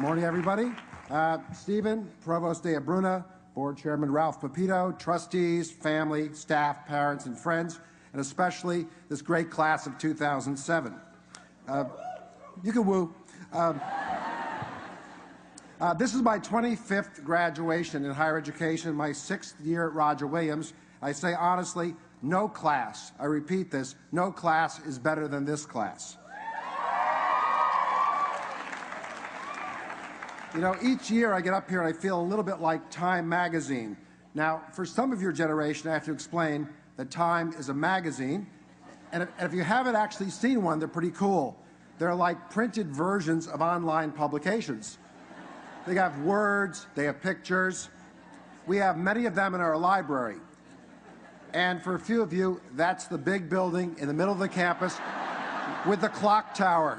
Morning, everybody. Stephen, Provost de Abruna, Board Chairman Ralph Pepito, trustees, family, staff, parents, and friends, and especially this great class of 2007. You can woo. This is my 25th graduation in higher education, my 6th year at Roger Williams. I say honestly, no class, I repeat this, no class is better than this class. You know, each year I get up here and I feel a little bit like Time magazine. Now, for some of your generation, I have to explain that Time is a magazine, and if you haven't actually seen one, they're pretty cool. They're like printed versions of online publications. They have words, they have pictures. We have many of them in our library. And for a few of you, that's the big building in the middle of the campus with the clock tower.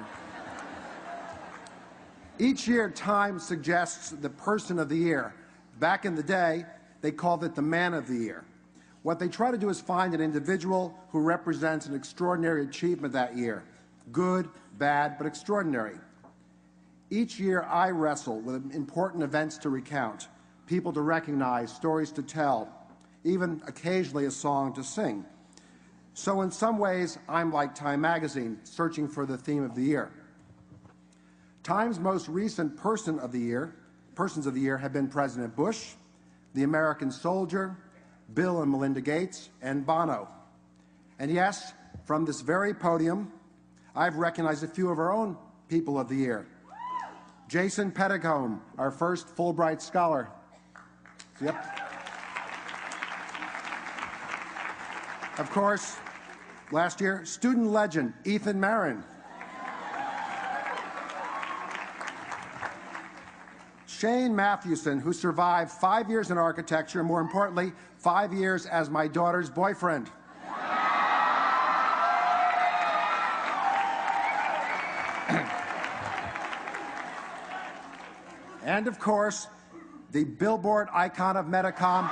Each year, Time suggests the person of the year. Back in the day, they called it the man of the year. What they try to do is find an individual who represents an extraordinary achievement that year. Good, bad, but extraordinary. Each year, I wrestle with important events to recount, people to recognize, stories to tell, even occasionally a song to sing. So in some ways, I'm like Time magazine, searching for the theme of the year. Time's most recent persons of the year have been President Bush, the American soldier, Bill and Melinda Gates, and Bono. And yes, from this very podium, I've recognized a few of our own people of the year. Jason Pettigome, our first Fulbright scholar. Yep. Of course, last year, student legend Ethan Marin. Shane Mathewson, who survived 5 years in architecture, and more importantly, 5 years as my daughter's boyfriend. And of course, the billboard icon of Metacom,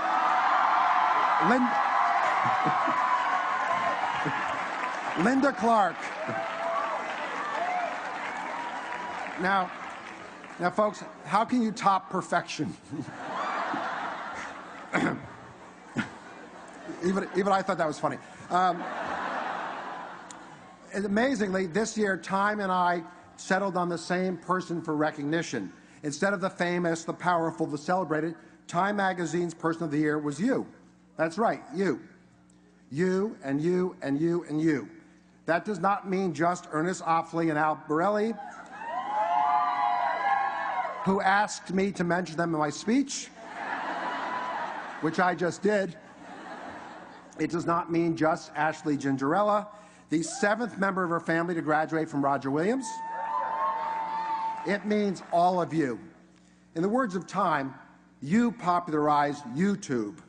Linda Clark. Now, folks, how can you top perfection? even I thought that was funny. And amazingly, this year, Time and I settled on the same person for recognition. Instead of the famous, the powerful, the celebrated, Time magazine's person of the year was you. That's right, you. You and you and you and you. That does not mean just Ernest Offley and Al Borelli, who asked me to mention them in my speech, which I just did. It does not mean just Ashley Gingerella, the 7th member of her family to graduate from Roger Williams. It means all of you. In the words of Time, you popularized YouTube.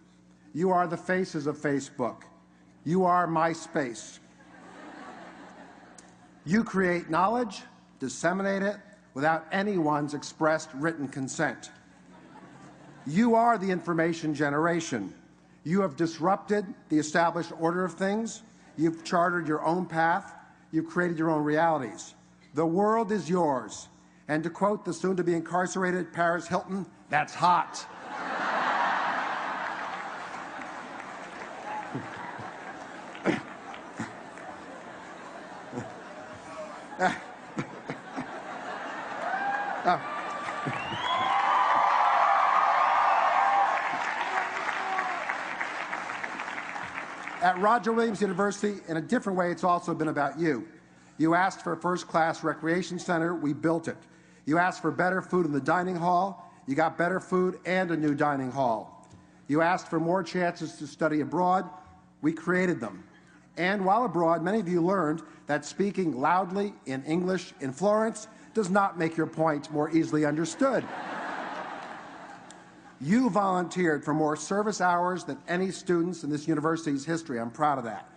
You are the faces of Facebook. You are MySpace. You create knowledge, disseminate it, without anyone's expressed written consent. You are the information generation. You have disrupted the established order of things. You've chartered your own path. You've created your own realities. The world is yours. And to quote the soon-to-be incarcerated Paris Hilton, that's hot. At Roger Williams University, in a different way, it's also been about you. You asked for a first-class recreation center, we built it. You asked for better food in the dining hall, you got better food and a new dining hall. You asked for more chances to study abroad, we created them. And while abroad, many of you learned that speaking loudly in English in Florence does not make your point more easily understood. You volunteered for more service hours than any students in this university's history. I'm proud of that.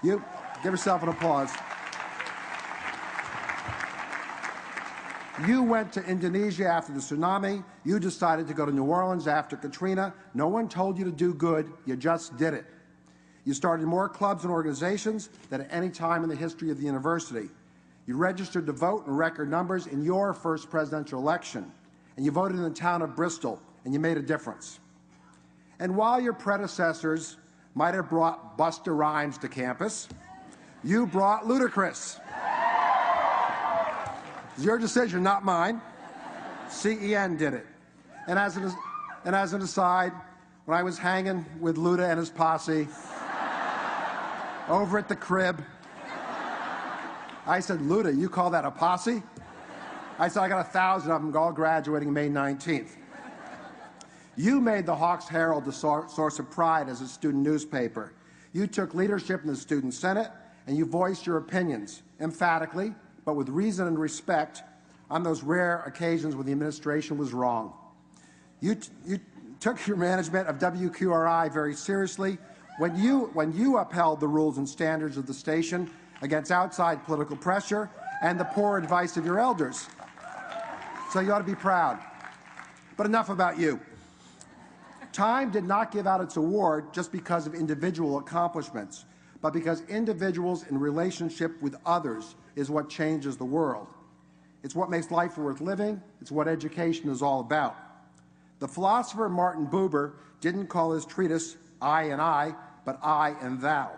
You, give yourself an applause. You went to Indonesia after the tsunami. You decided to go to New Orleans after Katrina. No one told you to do good. You just did it. You started more clubs and organizations than at any time in the history of the university. You registered to vote in record numbers in your first presidential election. and you voted in the town of Bristol, and you made a difference. And while your predecessors might have brought Busta Rhymes to campus, you brought Ludacris. It's your decision, not mine. CEN did it. And as an aside, when I was hanging with Luda and his posse over at the crib, I said, Luda, you call that a posse? I said, I got 1,000 of them all graduating May 19th. You made the Hawks Herald a source of pride as a student newspaper. You took leadership in the Student Senate, and you voiced your opinions emphatically, but with reason and respect, on those rare occasions when the administration was wrong. You took your management of WQRI very seriously when you upheld the rules and standards of the station against outside political pressure and the poor advice of your elders. So you ought to be proud. But enough about you. Time did not give out its award just because of individual accomplishments, but because individuals in relationship with others is what changes the world. It's what makes life worth living. It's what education is all about. The philosopher Martin Buber didn't call his treatise I and I, but I and thou.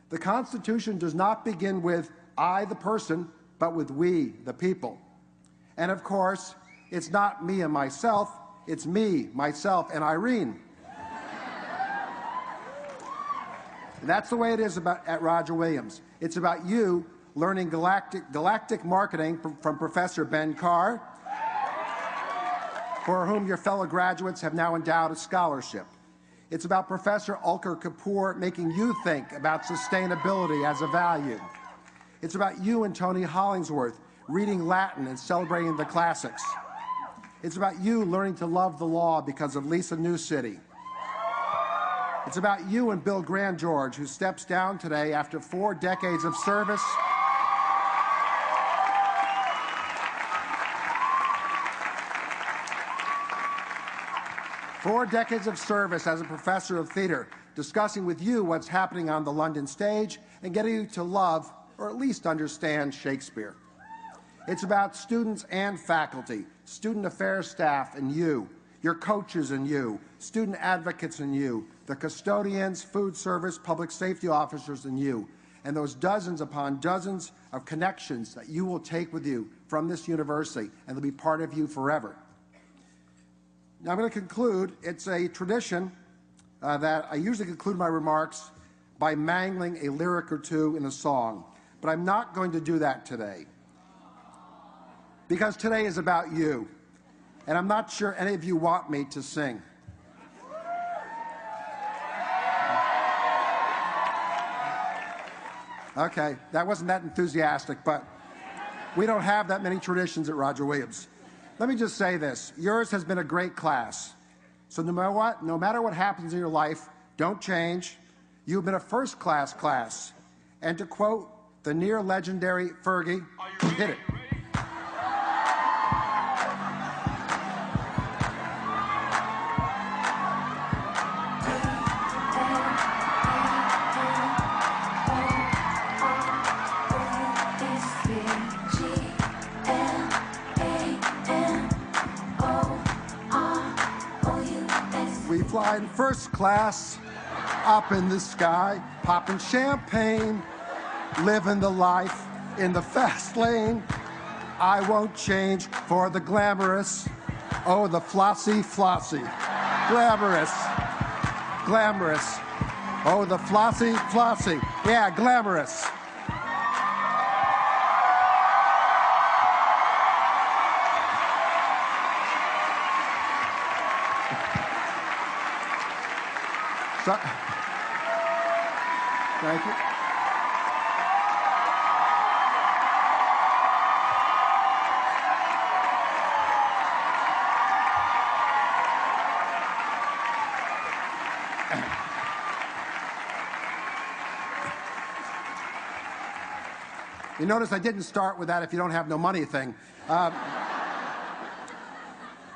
The Constitution does not begin with I, the person, but with we, the people. And of course, it's not me and myself, it's me, myself, and Irene. That's the way it is at Roger Williams. It's about you learning galactic marketing from Professor Ben Carr, for whom your fellow graduates have now endowed a scholarship. It's about Professor Ulker Kapoor making you think about sustainability as a value. It's about you and Tony Hollingsworth reading Latin and celebrating the classics. It's about you learning to love the law because of Lisa Newcity. It's about you and Bill Grandgeorge, who steps down today after 4 decades of service. Four decades of service as a professor of theater, discussing with you what's happening on the London stage and getting you to love, or at least understand, Shakespeare. It's about students and faculty, student affairs staff and you, your coaches and you, student advocates and you, the custodians, food service, public safety officers and you, and those dozens upon dozens of connections that you will take with you from this university, and they'll be part of you forever. Now I'm going to conclude. It's a tradition that I usually conclude my remarks by mangling a lyric or two in a song, but I'm not going to do that today, because today is about you, and I'm not sure any of you want me to sing. Okay, that wasn't that enthusiastic, but we don't have that many traditions at Roger Williams. Let me just say this. Yours has been a great class. So no matter what happens in your life, don't change. You've been a first-class class. And to quote the near-legendary Fergie, hit it. We fly in first class, up in the sky, popping champagne, living the life in the fast lane. I won't change for the glamorous. Oh, the flossy, flossy. Glamorous, glamorous. Oh, the flossy, flossy. Yeah, glamorous. So, thank you. You notice I didn't start with that if you don't have no money thing.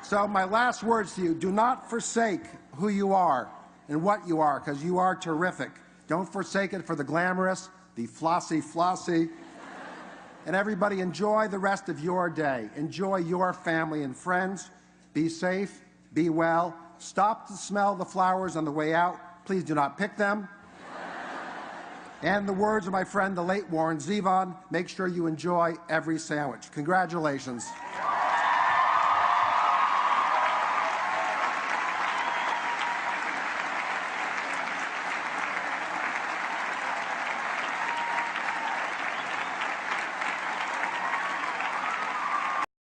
So my last words to you, do not forsake who you are and what you are, because you are terrific. Don't forsake it for the glamorous, the flossy, flossy. And everybody, enjoy the rest of your day. Enjoy your family and friends. be safe, be well, stop to smell the flowers on the way out. Please do not pick them. And the words of my friend, the late Warren Zevon, make sure you enjoy every sandwich. Congratulations.